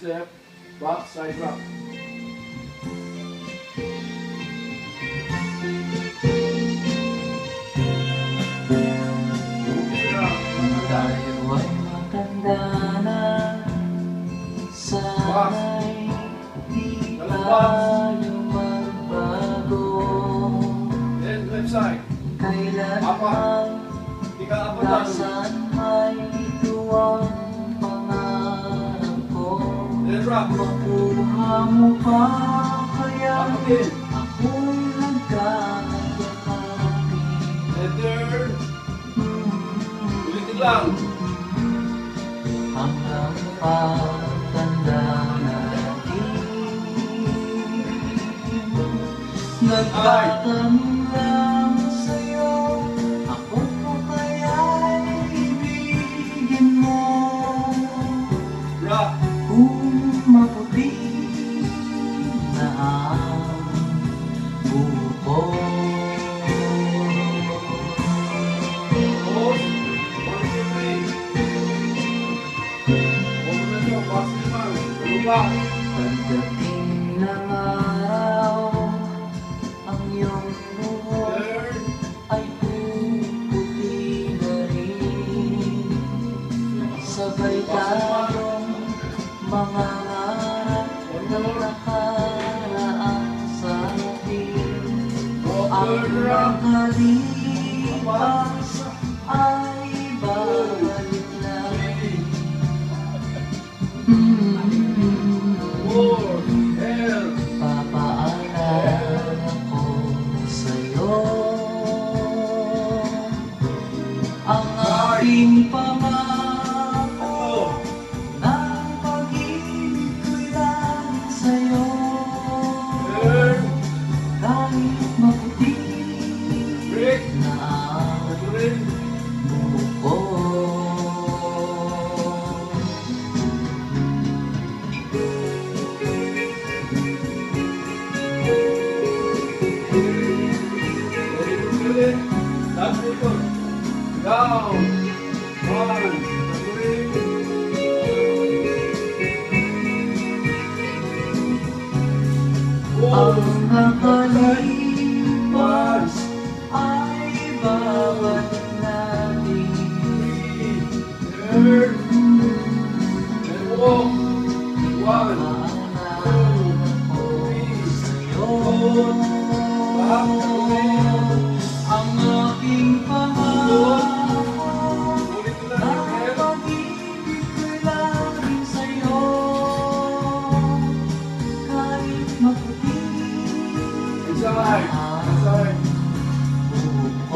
step, back, side rock. Tayo ay matanda na, sana'y di tayo magbago. Then left side. Kailanman, Ika apat lang. nasaan ay ito ang pangarap ko. Then rock. Makuha mo pa kaya Up again. ako'y nagkakayakapin. Then turn. Ulitin lang. Hanggang pagtanda natin, nagtatanong lang sa'yo, ako pa kaya'y ibigin mo. Rock. Kung maputi na ang buko. Pause. 1, 2, 3. Movement mo, box naman. Lupa. Pagdating ng araw, ang iyong buhok Turn. ay puputi na rin. Sabay tayong mga harap na nakaraan sa atin. Ang Turn rock. nakalipas ay balik lang. 4. L. Papaalala ko sa'yo ang aking pangako na pag-ibig ko'y lagi sa'yo. Turn. Kahit maputi Break. na ang Turn. buko. That's it. Down. 1, 3. Ang nakalipas ay babalik natin. Turn. And walk. 1, Paalala ko sa'yo ang aking pangako ulit na lang. L. pag-ibig ko'y laging sa'yo. Kahit maputi Inside. Inside. buhok